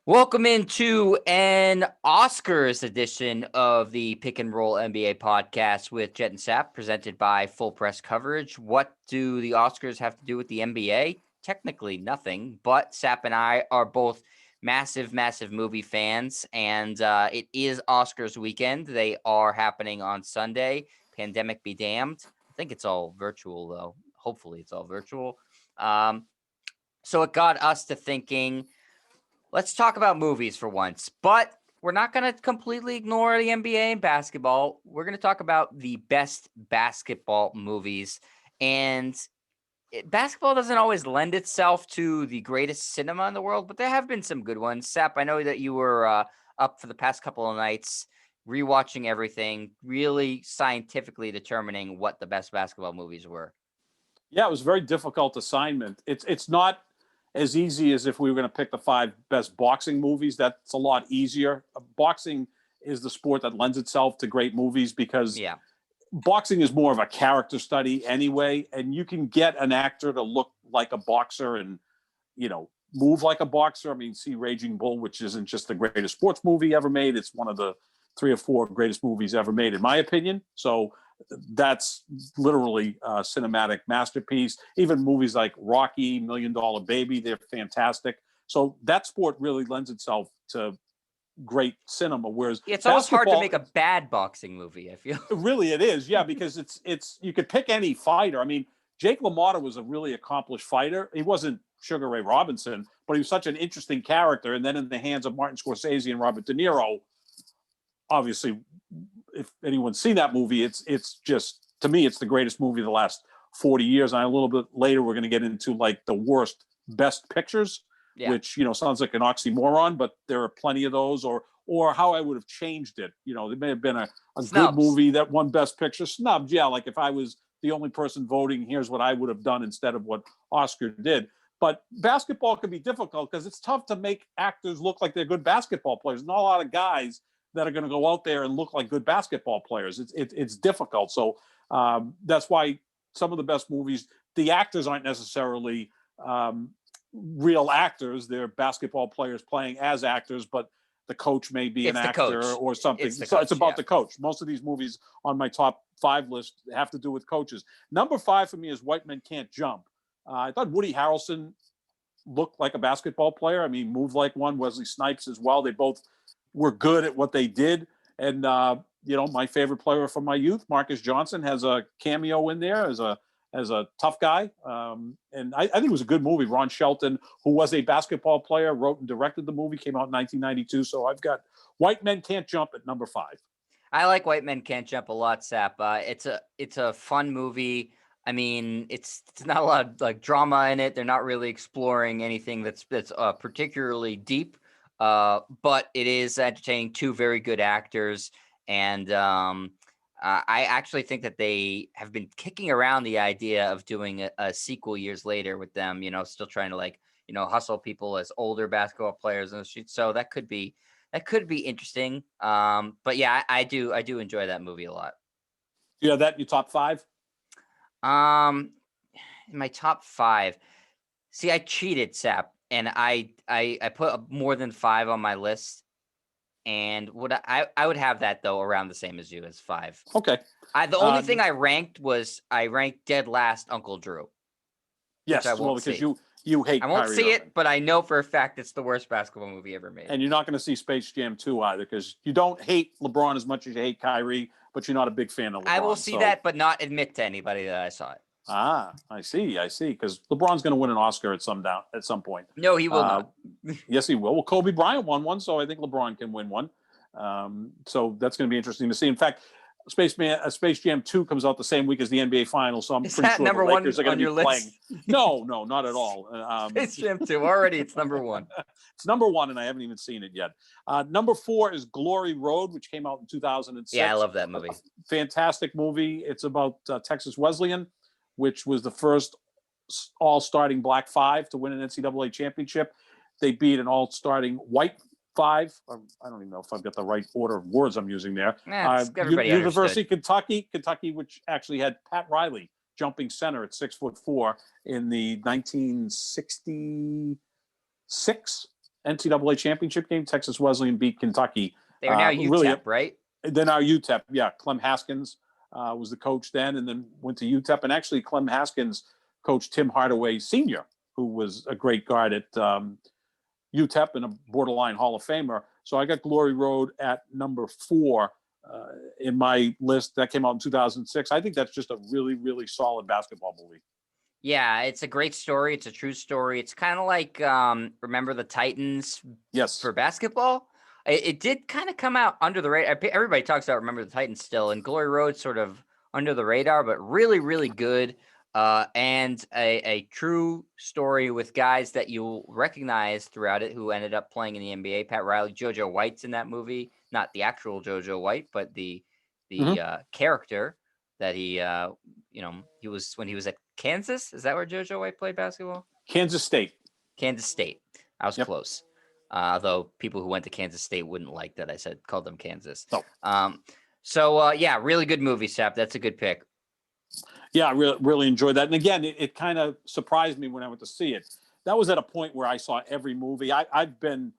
Welcome into an Oscars edition of the Pick and Roll NBA podcast with Jet and Sap, presented by Full Press Coverage. What do the Oscars have to do with the NBA? Technically nothing, but Sap and I are both massive movie fans, and it is Oscars weekend. They are happening on Sunday. Pandemic be damned. I think it's all virtual, though. Hopefully it's all virtual. So it got us to thinking, let's talk about movies for once, but we're not going to completely ignore the NBA and basketball. We're going to talk about the best basketball movies. And basketball doesn't always lend itself to the greatest cinema in the world, but there have been some good ones. Sap, I know that you were up for the past couple of nights rewatching everything, really scientifically determining what the best basketball movies were. Yeah, it was a very difficult assignment. It's not as easy as if we were going to pick the 5 best boxing movies. That's a lot easier. Boxing is the sport that lends itself to great movies because boxing is more of a character study anyway, and you can get an actor to look like a boxer and, move like a boxer. I mean, see Raging Bull, which isn't just the greatest sports movie ever made. It's one of the 3 or 4 greatest movies ever made, in my opinion. So that's literally a cinematic masterpiece. Even movies like Rocky, $1 Million Baby, they're fantastic. So that sport really lends itself to great cinema. Whereas it's almost hard to make a bad boxing movie, I feel. Really, it is, yeah, because it's you could pick any fighter. I mean, Jake LaMotta was a really accomplished fighter. He wasn't Sugar Ray Robinson, but he was such an interesting character. And then in the hands of Martin Scorsese and Robert De Niro, obviously, if anyone's seen that movie, it's just, to me, it's the greatest movie of the last 40 years. And a little bit later, we're going to get into like the worst best pictures, which, sounds like an oxymoron, but there are plenty of those, or how I would have changed it. There may have been a good movie that won best picture. Snubs. Yeah. Like if I was the only person voting, here's what I would have done instead of what Oscar did. But basketball can be difficult because it's tough to make actors look like they're good basketball players. Not a lot of guys that are going to go out there and look like good basketball players. It's difficult. So that's why some of the best movies, the actors aren't necessarily real actors. They're basketball players playing as actors, but the coach may be an actor or something. So it's about the coach. Most of these movies on my top 5 list have to do with coaches. Number 5 for me is White Men Can't Jump. I thought Woody Harrelson looked like a basketball player. I mean, moved like one. Wesley Snipes as well. They both were good at what they did. And, my favorite player from my youth, Marcus Johnson, has a cameo in there as a tough guy. And I think it was a good movie. Ron Shelton, who was a basketball player, wrote and directed the movie, came out in 1992. So I've got White Men Can't Jump at number 5. I like White Men Can't Jump a lot, Sap. It's a fun movie. I mean, it's not a lot of like drama in it. They're not really exploring anything that's particularly deep. But it is entertaining. 2 very good actors, and I actually think that they have been kicking around the idea of doing a sequel years later with them. Still trying to hustle people as older basketball players and so that could be interesting. But yeah, I do enjoy that movie a lot. You have that in your top 5? In my top 5, see, I cheated, Sap, and I put more than 5 on my list, and I would have that though around the same as you, as 5. Okay. The only thing I ranked dead last Uncle Drew. Yes, well, because you hate. I won't Kyrie see Irving. it, but I know for a fact it's the worst basketball movie ever made. And you're not going to see Space Jam 2 either, because you don't hate LeBron as much as you hate Kyrie, but you're not a big fan of LeBron. I will see that, but not admit to anybody that I saw it. I see. Because LeBron's going to win an Oscar at some point. No, he will not. Yes, he will. Well, Kobe Bryant won one, so I think LeBron can win one. So that's going to be interesting to see. In fact, Space Jam 2 comes out the same week as the NBA Finals, so I'm pretty sure the Lakers are going to be playing. No, not at all. Space Jam 2, already it's number 1. It's number 1, and I haven't even seen it yet. Number 4 is Glory Road, which came out in 2006. Yeah, I love that movie. Fantastic movie. It's about Texas Wesleyan, which was the first all-starting black 5 to win an NCAA championship. They beat an all-starting white 5. I don't even know if I've got the right order of words I'm using there. University of Kentucky, which actually had Pat Riley jumping center at 6'4" in the 1966 NCAA championship game. Texas Wesleyan beat Kentucky. They are now Really, UTEP, right? then our UTEP, yeah. Clem Haskins was the coach then, and then went to UTEP. And actually, Clem Haskins coached Tim Hardaway Sr., who was a great guard at UTEP and a borderline Hall of Famer. So I got Glory Road at number 4 in my list. That came out in 2006. I think that's just a really, really solid basketball movie. Yeah, it's a great story. It's a true story. It's kind of like Remember the Titans Yes. for basketball. It did kind of come out under the radar. Everybody talks about Remember the Titans still, and Glory Road sort of under the radar, but really, really good. And a true story with guys that you'll recognize throughout it who ended up playing in the NBA. Pat Riley, JoJo White's in that movie. Not the actual JoJo White, but the character that he was when he was at Kansas. Is that where JoJo White played basketball? Kansas State. Kansas State. I was close. Although people who went to Kansas State wouldn't like that I called them Kansas. No. So yeah, really good movie, Sap. That's a good pick. Yeah, I really enjoyed that. And again, it kind of surprised me when I went to see it. That was at a point where I saw every movie. I've been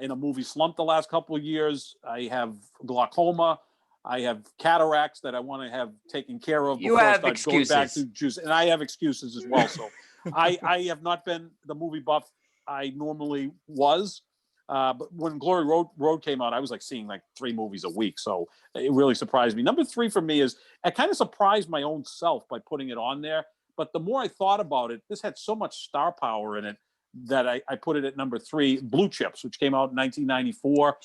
in a movie slump the last couple of years. I have glaucoma. I have cataracts that I want to have taken care of. You have excuses. Going back to juice, and I have excuses as well. So I have not been the movie buff I normally was. But when Glory Road came out, I was like seeing like 3 movies a week. So it really surprised me. Number 3 for me is, I kind of surprised my own self by putting it on there. But the more I thought about it, this had so much star power in it that I put it at number 3, Blue Chips, which came out in 1994.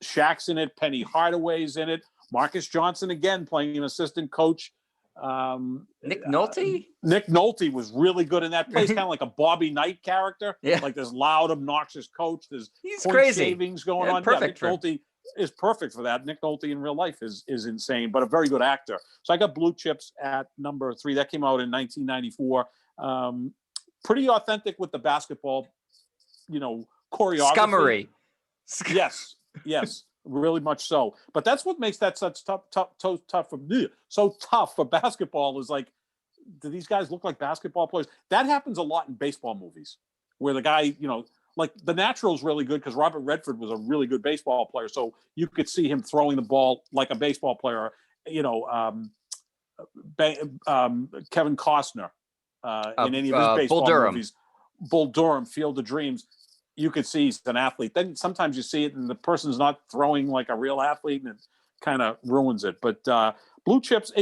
Shaq's in it. Penny Hardaway's in it. Marcus Johnson, again, playing an assistant coach. Nick Nolte? Nick Nolte was really good in that. Plays kind of like a Bobby Knight character. Yeah. Like this loud, obnoxious coach. There's He's crazy. Shavings going on. Perfect. Nick Nolte is perfect for that. Nick Nolte in real life is insane, but a very good actor. So I got Blue Chips at number 3. That came out in 1994. Pretty authentic with the basketball, choreography. Scummery. Yes, really much so. But that's what makes that such tough for basketball, is like, do these guys look like basketball players? That happens a lot in baseball movies, where the guy, like The Natural's really good because Robert Redford was a really good baseball player. So you could see him throwing the ball like a baseball player. Kevin Costner in any of his baseball movies. Bull Durham, Field of Dreams. You could see he's an athlete. Then sometimes you see it and the person's not throwing like a real athlete, and it kind of ruins it. But Blue Chips,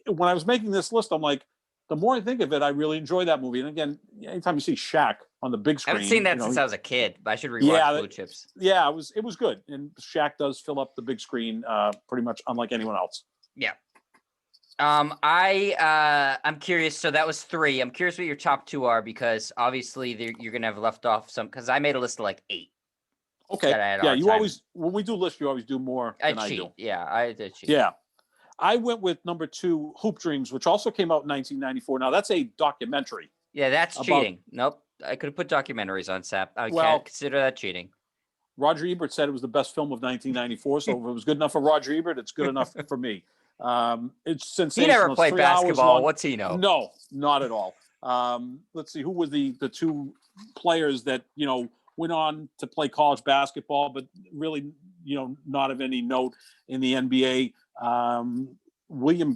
when I was making this list, I'm like, the more I think of it, I really enjoy that movie. And again, anytime you see Shaq on the big screen. I haven't seen that since I was a kid, but I should rewatch Blue Chips. Yeah, it was good. And Shaq does fill up the big screen pretty much unlike anyone else. Yeah. I'm curious. So that was 3. I'm curious what your top 2 are, because obviously you're gonna have left off some. Because I made a list of like 8. Okay. Yeah, you always, when we do lists, you always do more than I do. Yeah, I did cheat. Yeah, I went with number 2, Hoop Dreams, which also came out in 1994. Now that's a documentary. Yeah, that's cheating. Nope, I could have put documentaries on SAP. I can't consider that cheating. Roger Ebert said it was the best film of 1994. So if it was good enough for Roger Ebert, it's good enough for me. It's sensational. He never played basketball. What's he know? No, not at all. Let's see, who were the 2 players that went on to play college basketball, but really not of any note in the NBA. William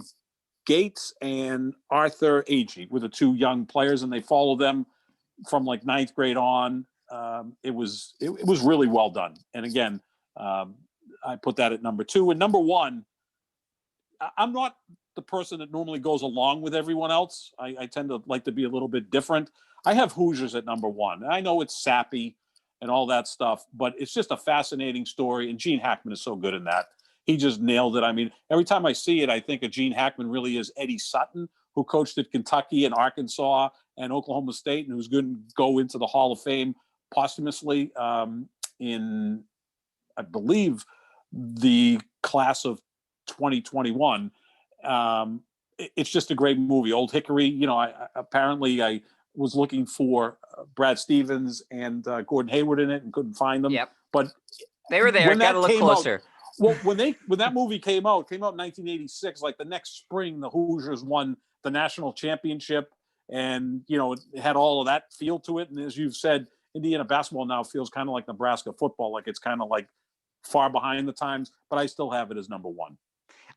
Gates and Arthur Agee were the 2 young players, and they followed them from like 9th grade on. It was really well done. And again, I put that at number 2. And number 1, I'm not the person that normally goes along with everyone else. I tend to like to be a little bit different. I have Hoosiers at number 1. I know it's sappy and all that stuff, but it's just a fascinating story. And Gene Hackman is so good in that. He just nailed it. I mean, every time I see it, I think of Gene Hackman really is Eddie Sutton, who coached at Kentucky and Arkansas and Oklahoma State, and who's going to go into the Hall of Fame posthumously in, I believe, the class of 2021. It's just a great movie. Old Hickory, I was looking for Brad Stevens and Gordon Hayward in it and couldn't find them. Yep. But they were there. Got to look closer. Well, when that movie came out in 1986, like the next spring, the Hoosiers won the national championship, and it had all of that feel to it. And as you've said, Indiana basketball now feels kind of like Nebraska football, like it's kind of like far behind the times, but I still have it as number one.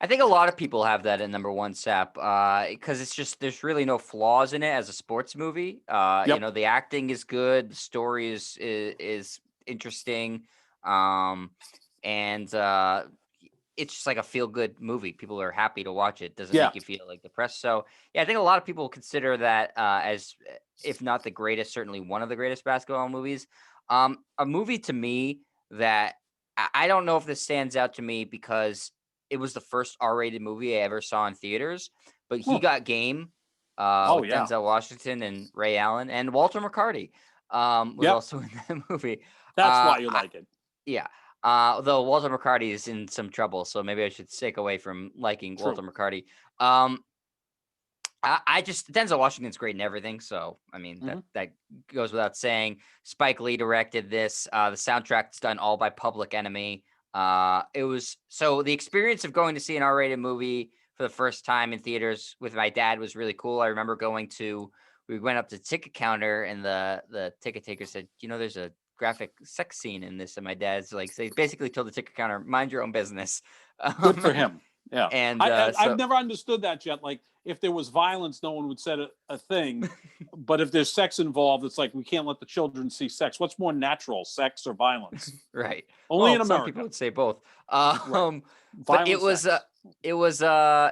I think a lot of people have that at number one, Sap, because it's just there's really no flaws in it as a sports movie. Yep. The acting is good, the story is interesting, and it's just like a feel good movie. People are happy to watch it. Doesn't Yeah. make you feel like depressed. So yeah, I think a lot of people consider that as if not the greatest, certainly one of the greatest basketball movies. A movie to me that I don't know if this stands out to me because it was the first R-rated movie I ever saw in theaters, but He Got Game with Yeah. Denzel Washington and Ray Allen and Walter McCarty was also in that movie. That's why you like it. Yeah. Though Walter McCarty is in some trouble, so maybe I should stick away from liking Walter McCarty. I just Denzel Washington's great in everything, so I mean that goes without saying. Spike Lee directed this. The soundtrack's done all by Public Enemy. It was so the experience of going to see an R-rated movie for the first time in theaters with my dad was really cool. I remember we went up to the ticket counter and the ticket taker said, there's a graphic sex scene in this, and my dad's like, so he basically told the ticket counter, mind your own business. Good for him. Yeah. And I've never understood that yet. Like, if there was violence, no one would say a thing. But if there's sex involved, it's like, we can't let the children see sex. What's more natural, sex or violence? Right. Only in America. Some people would say both. Right. But it was so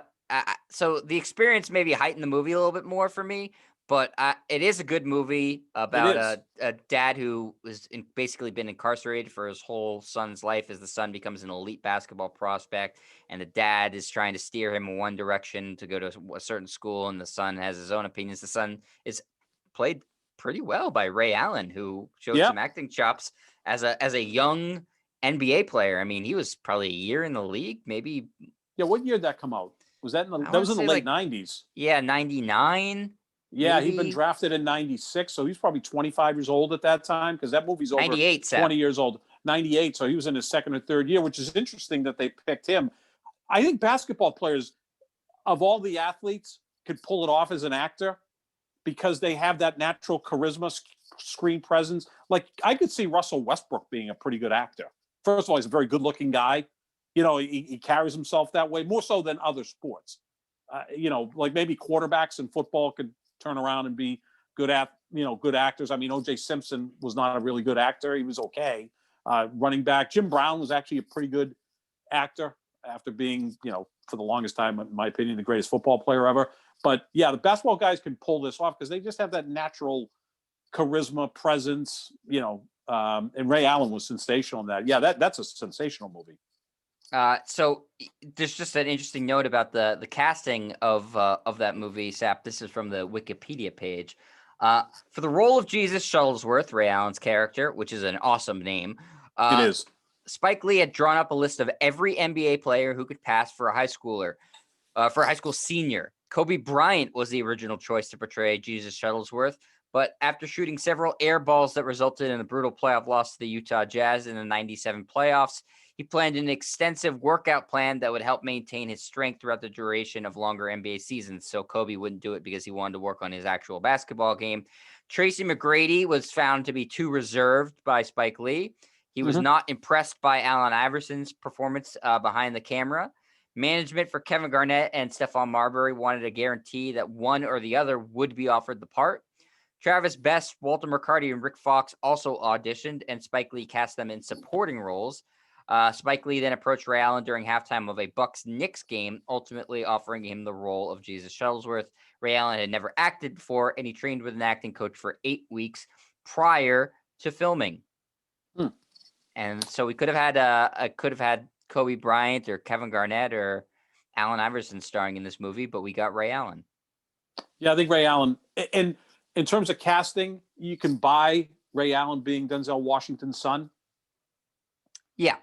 the experience maybe heightened the movie a little bit more for me. But it is a good movie about a dad who was basically been incarcerated for his whole son's life as the son becomes an elite basketball prospect. And the dad is trying to steer him in one direction to go to a certain school. And the son has his own opinions. The son is played pretty well by Ray Allen, who showed some acting chops as a young NBA player. I mean, he was probably a year in the league, maybe. Yeah. What year did that come out? Was that that was in the late 90s? Yeah, 99. Yeah, maybe. He'd been drafted in 96, so he's probably 25 years old at that time because that movie's over 98, 20 years old. 98, so he was in his second or third year, which is interesting that they picked him. I think basketball players, of all the athletes, could pull it off as an actor because they have that natural charisma, screen presence. Like, I could see Russell Westbrook being a pretty good actor. First of all, he's a very good-looking guy. He carries himself that way, more so than other sports. Like maybe quarterbacks in football could turn around and be good actors. I mean, O.J. Simpson was not a really good actor. He was okay. Running back, Jim Brown was actually a pretty good actor after being, for the longest time, in my opinion, the greatest football player ever. But yeah, the basketball guys can pull this off because they just have that natural charisma, presence, and Ray Allen was sensational in that. Yeah, that's a sensational movie. So there's just an interesting note about the casting of that movie, Sap. This is from the Wikipedia page. For the role of Jesus Shuttlesworth, Ray Allen's character, which is an awesome name. It is. Spike Lee had drawn up a list of every NBA player who could pass for a high school senior. Kobe Bryant was the original choice to portray Jesus Shuttlesworth, but after shooting several air balls that resulted in a brutal playoff loss to the Utah Jazz in the 97 playoffs, he planned an extensive workout plan that would help maintain his strength throughout the duration of longer NBA seasons. So Kobe wouldn't do it because he wanted to work on his actual basketball game. Tracy McGrady was found to be too reserved by Spike Lee. He was not impressed by Allen Iverson's performance behind the camera. Management for Kevin Garnett and Stephon Marbury wanted a guarantee that one or the other would be offered the part. Travis Best, Walter McCarty, and Rick Fox also auditioned, and Spike Lee cast them in supporting roles. Spike Lee then approached Ray Allen during halftime of a Bucks-Knicks game, ultimately offering him the role of Jesus Shuttlesworth. Ray Allen had never acted before, and he trained with an acting coach for 8 weeks prior to filming. And so we could have had Kobe Bryant or Kevin Garnett or Allen Iverson starring in this movie, but we got Ray Allen. Yeah, I think Ray Allen. And in terms of casting, you can buy Ray Allen being Denzel Washington's son. Yeah,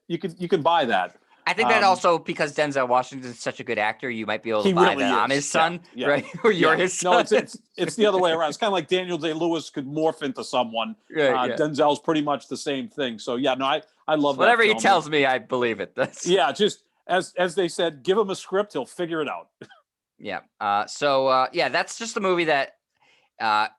you could buy that. I think that also because Denzel Washington is such a good actor, you might be able to buy that on his son, right? Or you're his son. No, it's the other way around. It's kind of like Daniel Day-Lewis could morph into someone. Right, Denzel's pretty much the same thing. So yeah, no, I love that. Whatever he tells me, I believe it. Just as they said, give him a script, he'll figure it out. Yeah. So that's just a movie that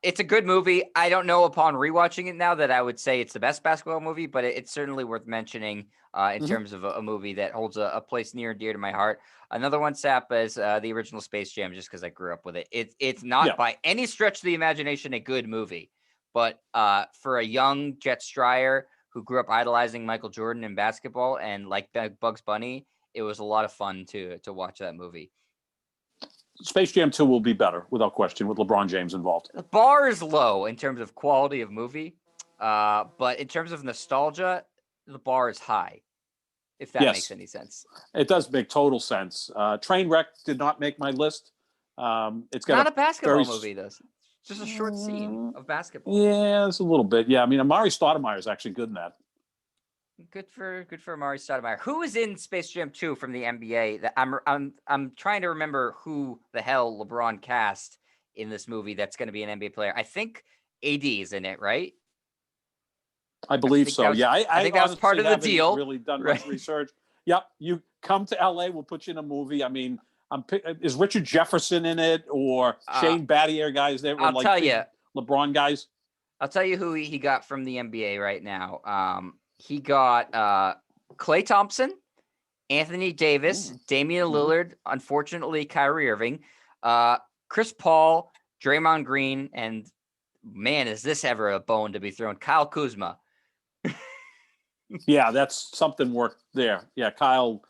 It's a good movie. I don't know upon rewatching it now that I would say it's the best basketball movie, but it's certainly worth mentioning in terms of a movie that holds a place near and dear to my heart. Another one, Sap, is the original Space Jam, just because I grew up with it. It's not by any stretch of the imagination a good movie, but for a young Jet Stryer who grew up idolizing Michael Jordan in basketball and like Bugs Bunny, it was a lot of fun to watch that movie. Space Jam 2 will be better, without question, with LeBron James involved. The bar is low in terms of quality of movie, but in terms of nostalgia, the bar is high, if that makes any sense. It does make total sense. Trainwreck did not make my list. It's got not a basketball movie, though. It's just a short scene of basketball. Yeah, it's a little bit. Yeah, I mean, Amari Stoudemire is actually good in that. Good for Amari Stoudemire. Who is in Space Jam 2 from the NBA? That I'm trying to remember who the hell LeBron cast in this movie that's going to be an NBA player. I think AD is in it, right? I believe so. I think that was part of the deal. Really done much research. Yep, you come to LA, we'll put you in a movie. I mean, is Richard Jefferson in it or Shane Battier guys there? I'll tell you, LeBron guys. I'll tell you who he got from the NBA right now. He got Klay Thompson, Anthony Davis, Damian Lillard, unfortunately Kyrie Irving, Chris Paul, Draymond Green, and man, is this ever a bone to be thrown, Kyle Kuzma. Yeah, that's something worked there. Yeah, Kyle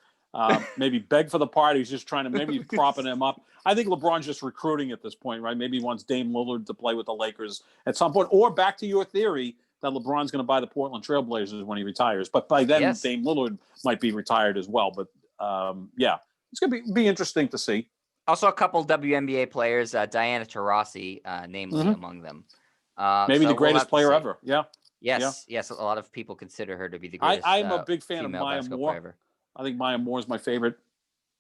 maybe beg for the party. He's just trying to maybe propping him up. I think LeBron's just recruiting at this point, right? Maybe he wants Dame Lillard to play with the Lakers at some point. Or back to your theory that LeBron's going to buy the Portland Trailblazers when he retires. But by then, Dame Lillard might be retired as well. But yeah, it's going to be interesting to see. Also, a couple WNBA players, Diana Taurasi, namely among them. Maybe the greatest player ever. Yeah. Yes. A lot of people consider her to be the greatest. I'm a big fan of Maya Moore. I think Maya Moore is my favorite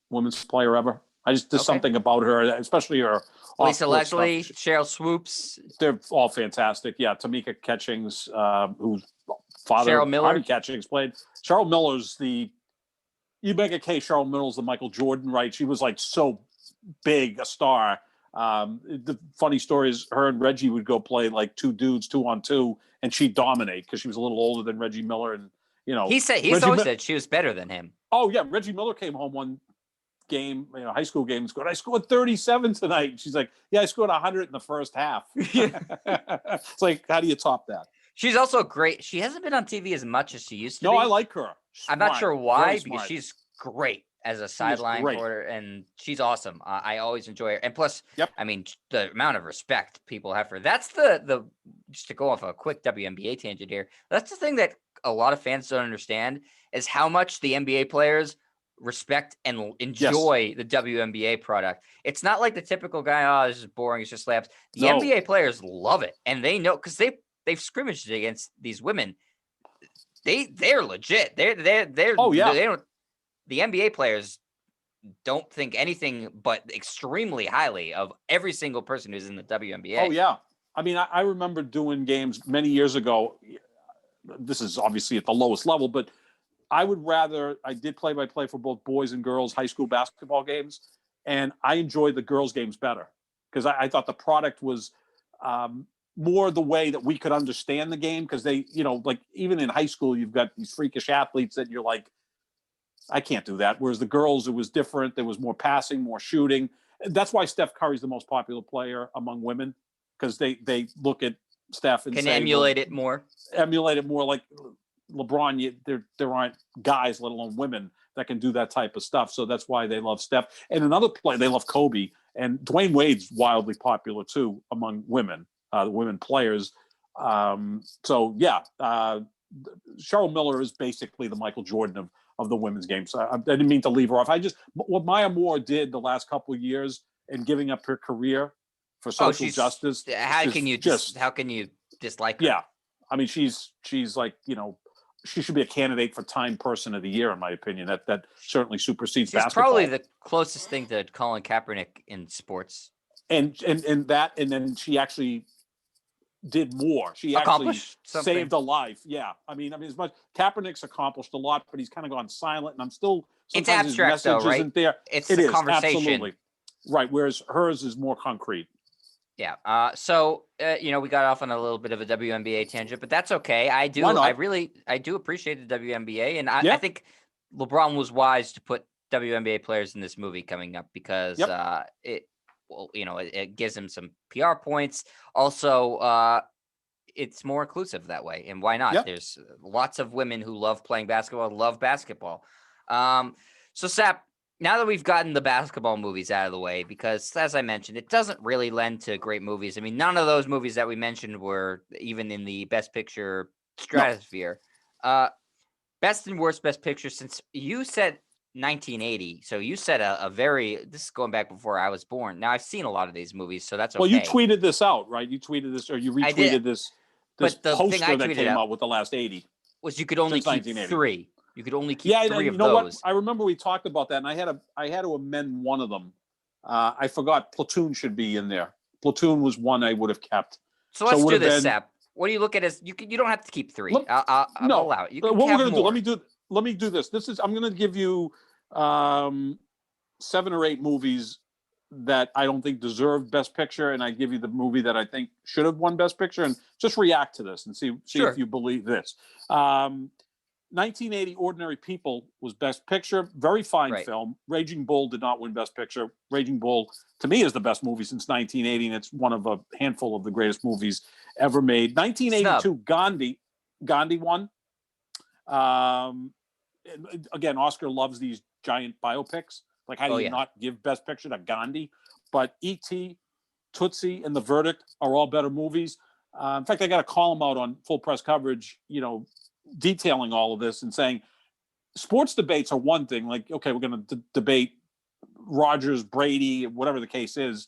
women's player ever. There's something about her, especially her. Lisa Leslie, Cheryl Swoops. They're all fantastic. Yeah, Tamika Catchings, whose father, Cheryl Miller. Harvey Catchings, played. Cheryl Miller's you make a case, Cheryl Miller's the Michael Jordan, right? She was like so big a star. The funny story is her and Reggie would go play like two dudes, 2-on-2, and she'd dominate because she was a little older than Reggie Miller. And, he's always said she was better than him. Oh, yeah. Reggie Miller came home one game, high school game, and scored, I scored 37 tonight. And she's like, yeah, I scored 100 in the first half. It's like, how do you top that? She's also great. She hasn't been on TV as much as she used to be. No, I like her. I'm not sure why, because she's great as a sideline reporter, and she's awesome. I always enjoy her. And plus, I mean, the amount of respect people have for her. That's the just to go off a quick WNBA tangent here. That's the thing that a lot of fans don't understand is how much the NBA players respect and enjoy the WNBA product. It's not like the typical guy, this is boring, it's just slaps. The NBA players love it, and they know because they've scrimmaged against these women. They're legit. They're they don't. The NBA players don't think anything but extremely highly of every single person who's in the WNBA. Oh yeah, I mean, I remember doing games many years ago. This is obviously at the lowest level, but I did play-by-play for both boys and girls high school basketball games, and I enjoyed the girls' games better because I thought the product was more the way that we could understand the game because they, like even in high school, you've got these freakish athletes that you're like, I can't do that. Whereas the girls, it was different. There was more passing, more shooting. That's why Steph Curry's the most popular player among women because they look at Steph and emulate it more. Emulate it more like LeBron. There aren't guys, let alone women, that can do that type of stuff. So that's why they love Steph. And another play, they love Kobe. And Dwayne Wade's wildly popular too among women, the women players. So yeah, Cheryl Miller is basically the Michael Jordan of the women's game. So I didn't mean to leave her off. What Maya Moore did the last couple of years and giving up her career for social justice. How can you dislike her? Yeah. I mean, she's like, she should be a candidate for Time Person of the Year, in my opinion. That certainly supersedes basketball. She's probably the closest thing to Colin Kaepernick in sports. And then she actually did more. She actually saved a life. Yeah. I mean, as much Kaepernick's accomplished a lot, but he's kind of gone silent, and I'm still sometimes it's abstract, his message though, right? isn't there. It's a conversation. Absolutely. Right. Whereas hers is more concrete. Yeah. We got off on a little bit of a WNBA tangent, but that's okay. I Why not? I do appreciate the WNBA, and I Yeah. think LeBron was wise to put WNBA players in this movie coming up because Yep. it gives him some PR points. Also, it's more inclusive that way, and why not? Yep. There's lots of women who love playing basketball, love basketball. So Sap, now that we've gotten the basketball movies out of the way, because as I mentioned, it doesn't really lend to great movies. I mean, none of those movies that we mentioned were even in the Best Picture No. stratosphere. Best and worst Best Picture, since you said 1980, so you said this is going back before I was born. Now I've seen a lot of these movies, so that's okay. Well, you tweeted this out, right? You tweeted this, or you I did, retweeted this but the thing I poster that tweeted came out out with the last 80 was you could only since keep 1980. 3. You could only keep Yeah, 3 and of you know what? those. I remember we talked about that, and I had to amend one of them. I forgot Platoon should be in there. Platoon was one I would have kept. So let's it would do have this, been- Sap. What do you look at as you don't have to keep 3. Let- I'll No. allow it. You What can we're have gonna do? more. Let me do this. I'm going to give you 7 or 8 movies that I don't think deserve Best Picture, and I give you the movie that I think should have won Best Picture, and just react to this and see Sure. if you believe this. 1980 Ordinary People was Best Picture. Very fine Right. film. Raging Bull did not win Best Picture. Raging Bull, to me, is the best movie since 1980, and it's one of a handful of the greatest movies ever made. 1982, Gandhi won. Again, Oscar loves these giant biopics. Like, how do you not give Best Picture to Gandhi? But E.T., Tootsie, and The Verdict are all better movies. In fact, I got a column out on Full Press Coverage, detailing all of this and saying sports debates are one thing. Like, okay, we're going to debate Rogers, Brady, whatever the case is.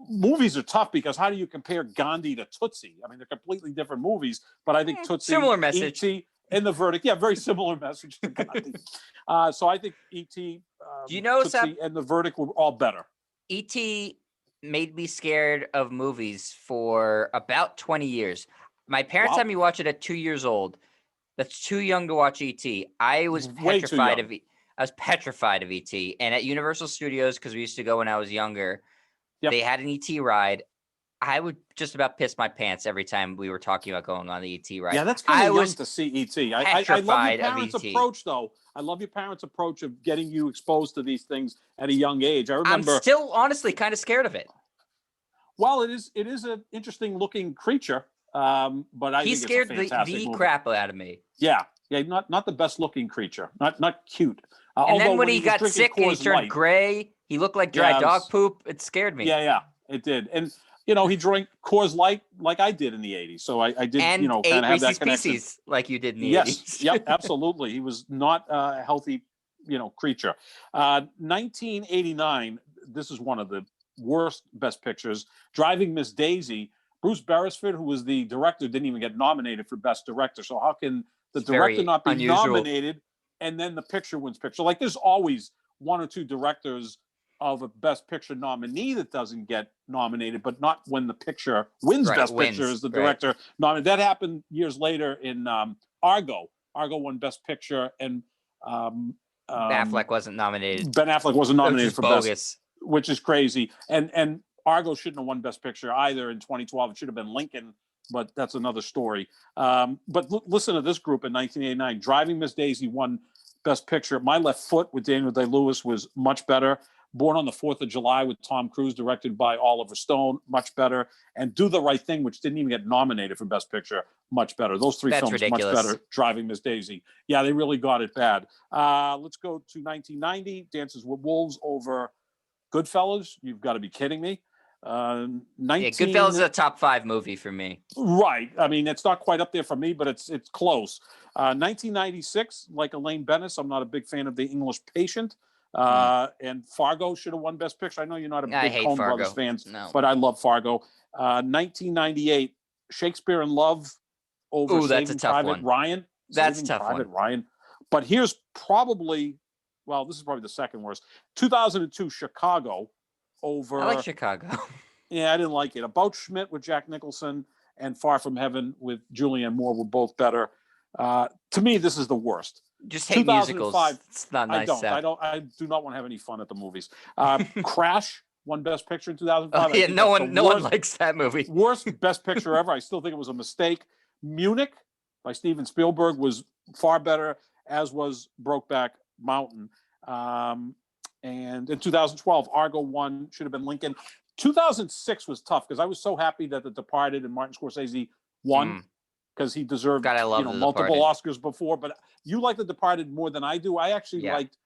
Movies are tough because how do you compare Gandhi to Tootsie? I mean, they're completely different movies, but I think Tootsie, similar message. E.T., and The Verdict, very similar message to Gandhi. So I think E.T., do you know, Tootsie, and The Verdict were all better. E.T. made me scared of movies for about 20 years. My parents had me watch it at 2 years old. That's too young to watch E.T. I was petrified of E.T. And at Universal Studios, because we used to go when I was younger, they had an E.T. ride. I would just about piss my pants every time we were talking about going on the E.T. ride. Yeah, that's kind of young to see E.T. I love your parents' approach, though. I love your parents' approach of getting you exposed to these things at a young age. I remember. I'm still honestly kind of scared of it. Well, it is an interesting looking creature, but I think scared it's a fantastic the movie. crap out of me. Yeah, not the best looking creature, not cute. And then when he got sick and he turned gray, he looked like dry dog poop. It scared me. Yeah, it did. And he drank Coors Light like I did in the 80s. So I did, and kind of have Reese's that connection. Pieces like you did in the 80s. Yes, yep, absolutely. He was not a healthy, creature. 1989, this is one of the worst Best Pictures. Driving Miss Daisy. Bruce Beresford, who was the director, didn't even get nominated for Best Director. So how can the director not be nominated and then the picture wins picture? Like, there's always 1 or 2 directors of a Best Picture nominee that doesn't get nominated, but not when the picture wins Best Picture as the director nominated. That happened years later in Argo. Argo won Best Picture, and Affleck wasn't nominated. Ben Affleck wasn't nominated for bogus. Best, which is crazy. And Argo shouldn't have won Best Picture either in 2012. It should have been Lincoln, but that's another story. But listen to this group in 1989. Driving Miss Daisy won Best Picture. My Left Foot with Daniel Day-Lewis was much better. Born on the 4th of July with Tom Cruise, directed by Oliver Stone, much better. And Do the Right Thing, which didn't even get nominated for Best Picture, much better. Those 3 films, ridiculous. Much better. Driving Miss Daisy. Yeah, they really got it bad. Let's go to 1990. Dances with Wolves over Goodfellas. You've got to be kidding me. Goodfellas is a top 5 movie for me. Right. I mean, it's not quite up there for me, but it's close. 1996, like Elaine Bennis, I'm not a big fan of The English Patient. And Fargo should have won Best Picture. I know you're not a big Coen Brothers fan, but I love Fargo. 1998, Shakespeare in Love over Saving Private Ryan. That's a tough one. Ryan. But here's probably, this is probably the second worst. 2002, Chicago over. I like Chicago. Yeah, I didn't like it. About Schmidt with Jack Nicholson and Far From Heaven with Julianne Moore were both better. To me, this is the worst. Just hate musicals. It's not nice. I do not want to have any fun at the movies. Crash won Best Picture in 2005. Yeah, no one likes that movie. Worst Best Picture ever. I still think it was a mistake. Munich by Steven Spielberg was far better, as was Brokeback Mountain. And in 2012, Argo won. Should have been Lincoln. 2006 was tough because I was so happy that The Departed and Martin Scorsese won because he deserved God, I love multiple Oscars before. But you like The Departed more than I do. I actually liked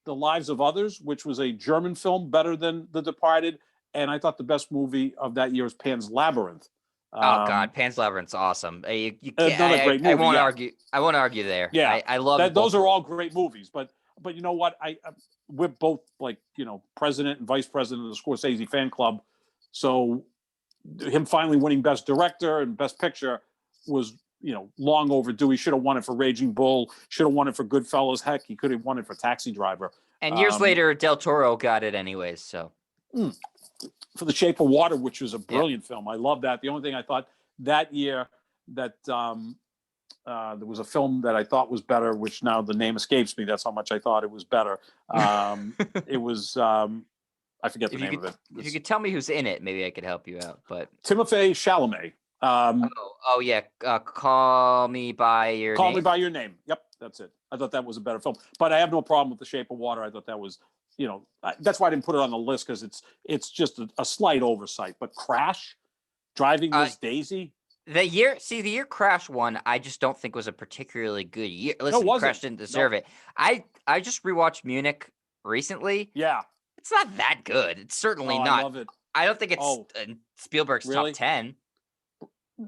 The Lives of Others, which was a German film, better than The Departed. And I thought the best movie of that year was Pan's Labyrinth. Oh God, Pan's Labyrinth's awesome. You can't, another great movie. I won't argue. I won't argue there. Yeah, I love that. Those are all great movies. But you know what? We're both president and vice president of the Scorsese fan club. So him finally winning Best Director and Best Picture was long overdue. He should have won it for Raging Bull. Should have won it for Goodfellas. Heck, he could have won it for Taxi Driver. And years later, Del Toro got it anyways. So. For The Shape of Water, which was a brilliant film. I love that. The only thing I thought that year that there was a film that I thought was better, which now the name escapes me. That's how much I thought it was better. It was, I forget the name of it. If you could tell me who's in it, maybe I could help you out. But Timothée Chalamet. Call Me By Your Name. Call Me By Your Name. Yep, that's it. I thought that was a better film. But I have no problem with The Shape of Water. I thought that was, that's why I didn't put it on the list because it's just a slight oversight. But Crash, Driving Miss Daisy. The year Crash won, I just don't think was a particularly good year. Listen, Crash didn't deserve it. I just rewatched Munich recently. Yeah. It's not that good. It's certainly not. I love it. I don't think it's in Spielberg's top 10.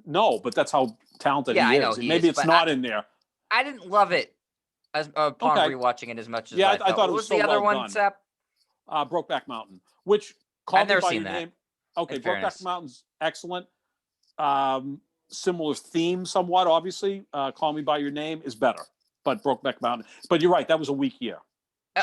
No, but that's how talented he is. I know Maybe it's not in there. I didn't love it upon rewatching it as much as I thought. I thought it was what was so the other well one, done. Sap? Brokeback Mountain, which I've never seen that. Name. Okay, Brokeback Mountain's excellent. Similar theme, somewhat. Obviously, Call Me by Your Name is better, but Brokeback Mountain. But you're right, that was a weak year.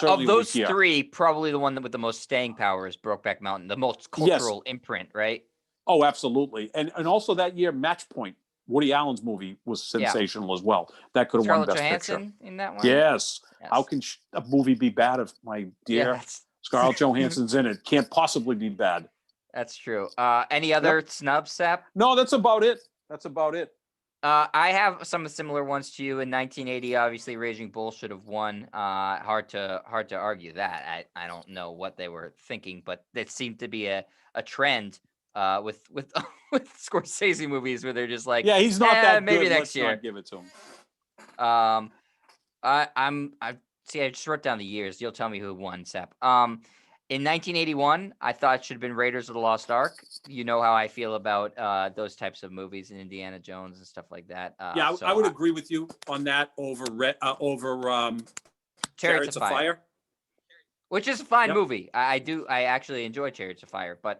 Of those three, probably the one with the most staying power is Brokeback Mountain, the most cultural imprint, right? Oh, absolutely. And also that year, Match Point, Woody Allen's movie, was sensational as well. That could have won Best Picture. In that one? Yes. How can a movie be bad if my dear Scarlett Johansson's in it? Can't possibly be bad. That's true. Any other snubs, Sap? No, that's about it. I have some similar ones to you. In 1980, obviously, Raging Bull should have won. Hard to argue that. I don't know what they were thinking, but it seemed to be a trend with Scorsese movies where they're just like, he's not that maybe good. next year. Not give it to him. I just wrote down the years. You'll tell me who won, Sap. In 1981, I thought it should have been Raiders of the Lost Ark. You know how I feel about those types of movies and Indiana Jones and stuff like that. I would agree with you on that over Chariots of Fire. Which is a fine movie. I actually enjoy Chariots of Fire, but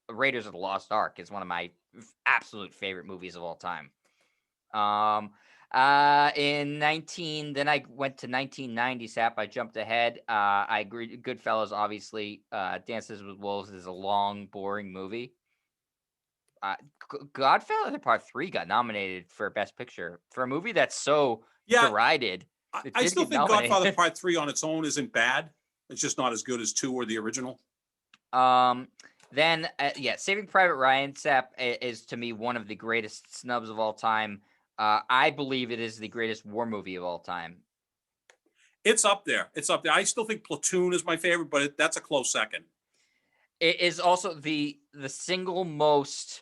Raiders of the Lost Ark is one of my absolute favorite movies of all time. Then I went to 1990, Sap. I jumped ahead. I agree. Goodfellas, obviously. Dances with Wolves is a long, boring movie. Godfather Part 3 got nominated for Best Picture for a movie that's so derided. I still think Godfather Part 3 on its own isn't bad. It's just not as good as 2 or the original. Then Saving Private Ryan, Sap, is to me one of the greatest snubs of all time. I believe it is the greatest war movie of all time. It's up there. I still think Platoon is my favorite, but that's a close second. It is also the single most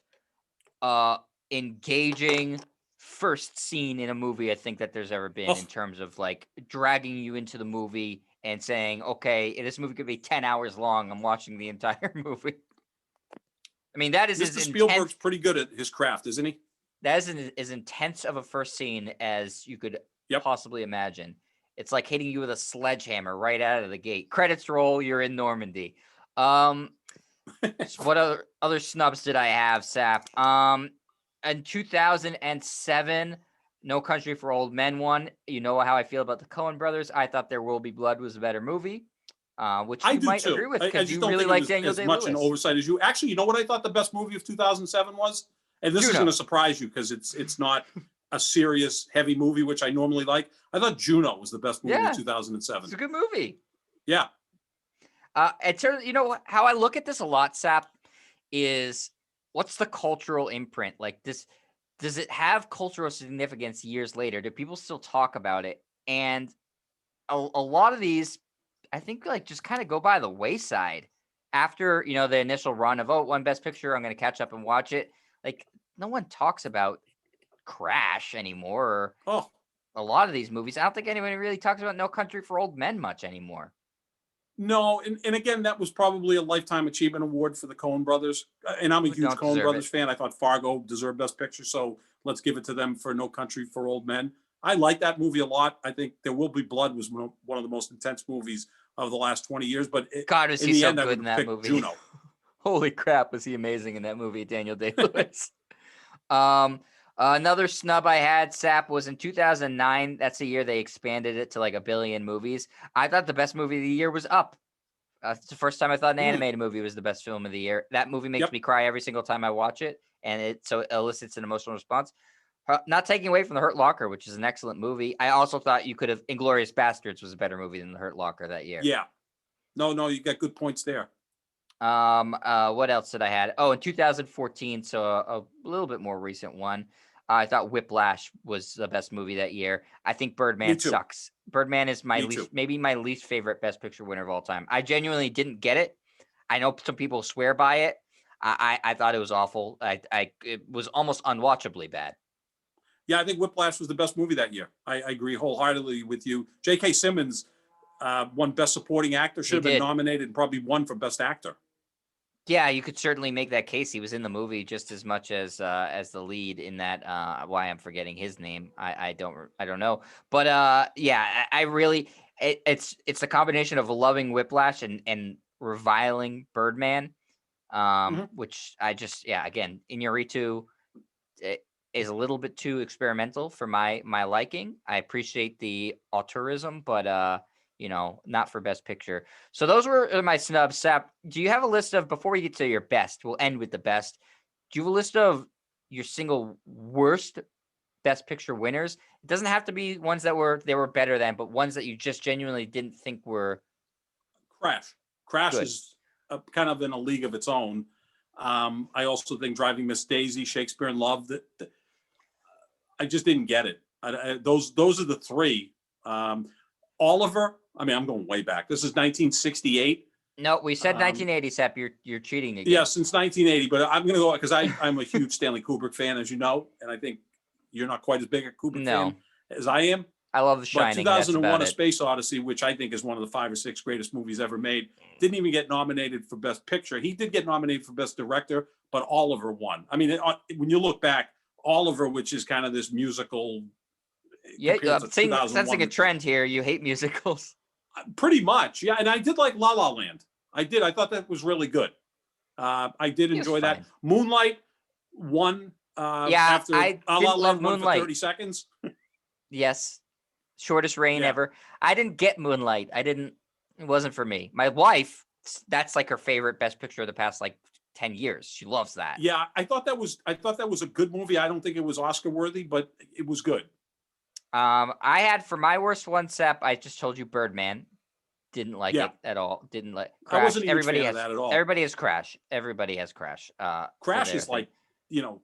engaging first scene in a movie I think that there's ever been in terms of like dragging you into the movie and saying, okay, this movie could be 10 hours long. I'm watching the entire movie. I mean, that is Mr. Spielberg's pretty good at his craft, isn't he? That is as intense of a first scene as you could possibly imagine. It's like hitting you with a sledgehammer right out of the gate. Credits roll, you're in Normandy. What other snubs did I have, Sap? In 2007, No Country for Old Men won. You know how I feel about the Coen brothers. I thought There Will Be Blood was a better movie, which you might agree with because you really like Daniel Day-Lewis. As much an oversight as you. Actually, you know what I thought the best movie of 2007 was? And this is going to surprise you because it's not a serious, heavy movie, which I normally like. I thought Juno was the best movie of 2007. It's a good movie. Yeah. In terms, how I look at this a lot, Sap, is what's the cultural imprint? Like this, does it have cultural significance years later? Do people still talk about it? And a lot of these, I think, like just kind of go by the wayside after the initial run of one Best Picture. I'm going to catch up and watch it. Like no one talks about Crash anymore. Or Oh, a lot of these movies. I don't think anyone really talks about No Country for Old Men much anymore. no, and again, that was probably a Lifetime Achievement Award for the Coen brothers. And I'm a Who huge don't Coen deserve brothers it. fan. I thought Fargo deserved Best Picture, so let's give it to them for No Country for Old Men. I like that movie a lot. I think There Will Be Blood was one of the most intense movies of the last 20 years. But God, was in he the so end, I good would in have that picked movie? Juno. Holy crap, was he amazing in that movie, Daniel Day-Lewis. Another snub I had, Sap, was in 2009. That's the year they expanded it to like 1 billion movies. I thought the best movie of the year was Up. It's the first time I thought an animated movie was the best film of the year. That movie makes Yep. me cry every single time I watch it, and it elicits an emotional response. Not taking away from The Hurt Locker, which is an excellent movie. I also thought you could have Inglourious Bastards was a better movie than The Hurt Locker that year. Yeah. No, you got good points there. What else did I had? Oh, in 2014, so a little bit more recent one. I thought Whiplash was the best movie that year. I think Birdman sucks. Birdman is maybe my least favorite Best Picture winner of all time. I genuinely didn't get it. I know some people swear by it. I thought it was awful. It was almost unwatchably bad. Yeah, I think Whiplash was the best movie that year. I agree wholeheartedly with you. J.K. Simmons won Best Supporting Actor, should have been nominated and probably won for Best Actor. Yeah, you could certainly make that case. He was in the movie just as much as the lead in that. Why I'm forgetting his name, I don't know. But yeah, I really it's a combination of loving Whiplash and reviling Birdman, which I just again Inarritu is a little bit too experimental for my liking. I appreciate the auteurism, but not for Best Picture. So those were my snubs. Sap, do you have a list of, before we get to your best, we'll end with the best. Do you have a list of your single worst Best Picture winners? It doesn't have to be ones that were better than, but ones that you just genuinely didn't think were. Crash good. Is kind of in a league of its own. I also think Driving Miss Daisy, Shakespeare in Love, that I just didn't get it. Those are the three. Oliver, I mean, I'm going way back. This is 1968. No, we said 1980, Sap. You're cheating again. Yeah, since 1980. But I'm going to go because I'm a huge Stanley Kubrick fan, as you know, and I think you're not quite as big a Kubrick fan as I am. I love The Shining. But 2001: A Space Odyssey, which I think is one of the 5 or 6 greatest movies ever made, didn't even get nominated for Best Picture. He did get nominated for Best Director, but Oliver won. I mean, when you look back, Oliver, which is kind of this musical. Yeah, I'm sensing a trend here. You hate musicals. Pretty much, yeah. And I did like La La Land. I did. I thought that was really good. I did enjoy that. Moonlight won. After I La La Land won Moonlight for 30 seconds. Yes. Shortest reign ever. I didn't get Moonlight. It wasn't for me. My wife, that's like her favorite Best Picture of the past 10 years. She loves that. Yeah, I thought that was a good movie. I don't think it was Oscar worthy, but it was good. I had, for my worst one, Sep, I just told you Birdman. Didn't like it at all. Didn't like Crash. I wasn't a huge fan of that at all. Everybody has Crash. Everybody has Crash. Crash is you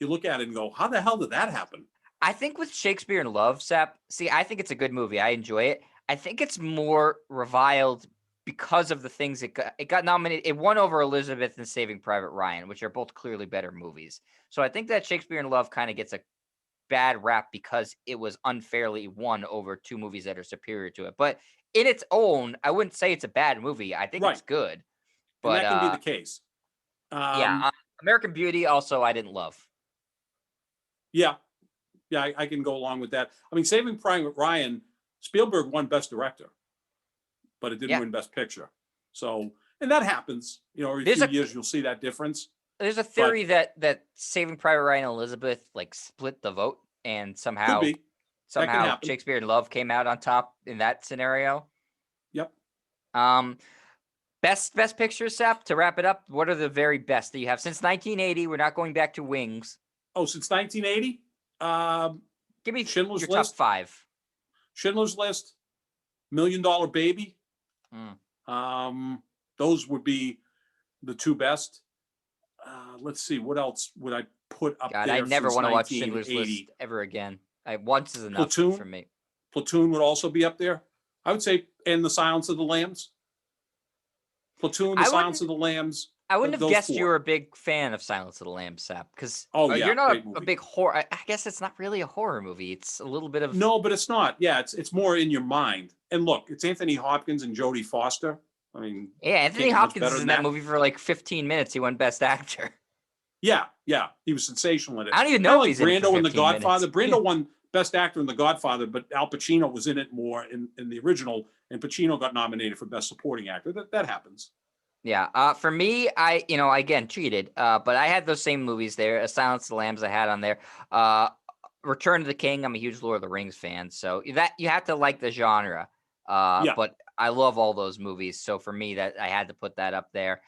look at it and go, how the hell did that happen? I think with Shakespeare in Love, Sep, I think it's a good movie. I enjoy it. I think it's more reviled because of the things it got nominated. It won over Elizabeth and Saving Private Ryan, which are both clearly better movies. So I think that Shakespeare in Love kind of gets a bad rap because it was unfairly won over 2 movies that are superior to it. But in its own, I wouldn't say it's a bad movie. I think it's good. But and that can be the case. American Beauty also I didn't love. Yeah, I can go along with that. I mean, Saving Private Ryan, Spielberg won Best Director, but it didn't win Best Picture. So, and that happens. Every few years you'll see that difference. There's a theory that Saving Private Ryan and Elizabeth split the vote, and somehow Shakespeare in Love came out on top in that scenario. Yep. Best Picture, Sap, to wrap it up. What are the very best that you have since 1980? We're not going back to Wings. Oh, since 1980? Give me Schindler's your List. top 5. Schindler's List, $1 Million Baby. Those would be the two best. Let's see, what else would I put up God, there? I never since want to watch Schindler's 1980? List ever again. Once is enough Platoon? for me. Platoon would also be up there. I would say, and The Silence of the Lambs. Platoon, The I Silence wouldn't of the Lambs. I wouldn't have those guessed you four. were a big fan of Silence of the Lambs, Sap, because Oh, yeah, you're not great a movie. big horror. I guess it's not really a horror movie. It's a little bit of No, but it's not. Yeah, it's more in your mind. And look, it's Anthony Hopkins and Jodie Foster. I mean, yeah. Anthony can't get much Hopkins better is in than that movie for like 15 minutes. He won Best Actor. Yeah, he was sensational in it. I don't even Kinda know like he's in it for Brando in The 15 Godfather. minutes. Brando won Best Actor in The Godfather, but Al Pacino was in it more in the original, and Pacino got nominated for Best Supporting Actor. That happens. Yeah. For me, again, cheated. But I had those same movies there. A Silence of the Lambs I had on there. Return of the King. I'm a huge Lord of the Rings fan, so that you have to like the genre. Yeah. But I love all those movies, so for me, that I had to put that up there.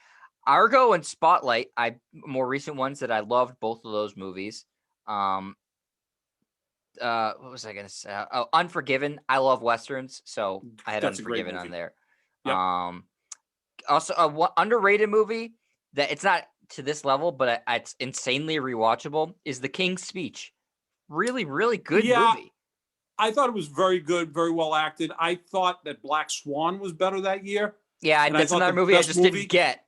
Argo and Spotlight, more recent ones that I loved both of those movies. What was I gonna say? Unforgiven. I love westerns, so I had That's a great Unforgiven on movie. there. Yep. Also a underrated movie that it's not to this level, but it's insanely rewatchable is The King's Speech. Really, really good Yeah. movie. I thought it was very good, very well acted. I thought that Black Swan was better that year. Yeah, And I that's thought another the movie I best just movie- didn't get.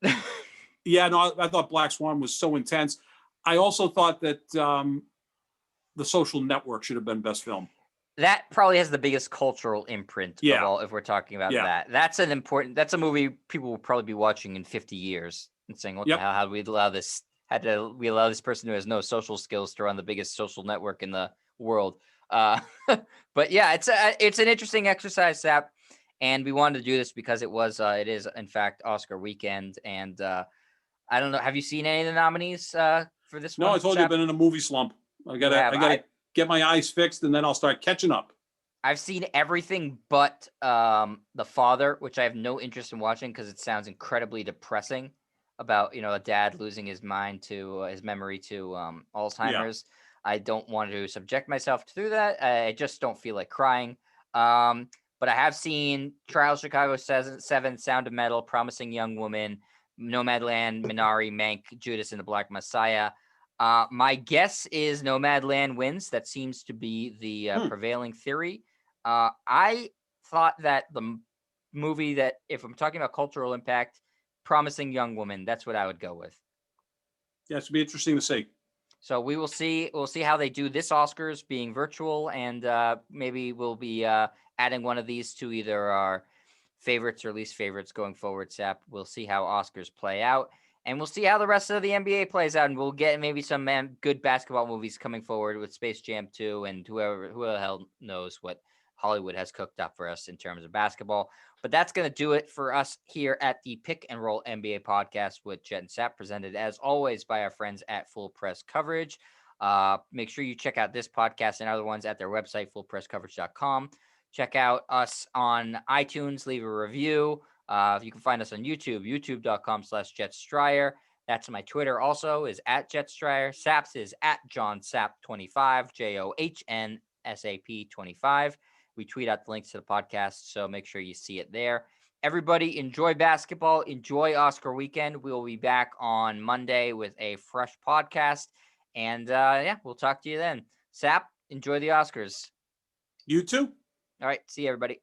Yeah, no, I thought Black Swan was so intense. I also thought that The Social Network should have been best film. That probably has the biggest cultural imprint of Yeah. all, if we're talking about Yeah. that. That's a movie people will probably be watching in 50 years and saying, what Yep. the hell, how do we allow this? We allow this person who has no social skills to run the biggest social network in the world? But yeah, it's an interesting exercise, Sap. And we wanted to do this because it is in fact Oscar weekend. And I don't know, have you seen any of the nominees for this No, one? I told you I've Sap? been in a movie slump. I have. gotta get my eyes fixed, and then I'll start catching up. I've seen everything but The Father, which I have no interest in watching because it sounds incredibly depressing about, a dad losing his mind to his memory to Alzheimer's. I don't want to subject myself through that. I just don't feel like crying. But I have seen Trial Chicago 7, Sound of Metal, Promising Young Woman, Nomadland, Minari, Mank, Judas and the Black Messiah. My guess is Nomadland wins. That seems to be the prevailing theory. I thought that the movie that, if I'm talking about cultural impact, Promising Young Woman, that's what I would go with. Yeah, it should be interesting to see. So we will see. We'll see how they do this Oscars being virtual, and maybe we'll be adding one of these to either our favorites or least favorites going forward. Sap. We'll see how Oscars play out, and we'll see how the rest of the NBA plays out, and we'll get maybe some good basketball movies coming forward with Space Jam 2 and who the hell knows what Hollywood has cooked up for us in terms of basketball. But that's going to do it for us here at the Pick and Roll NBA podcast with Jet and Sap, presented as always by our friends at Full Press Coverage. Make sure you check out this podcast and other ones at their website, fullpresscoverage.com. Check out us on iTunes, leave a review. You can find us on YouTube, youtube.com/JetStryer. That's my Twitter also, is at JetStryer. Saps is at JohnSap25, JohnSap25. We tweet out the links to the podcast, so make sure you see it there. Everybody, enjoy basketball. Enjoy Oscar weekend. We will be back on Monday with a fresh podcast. And we'll talk to you then. Sap, enjoy the Oscars. You too. All right. See you, everybody.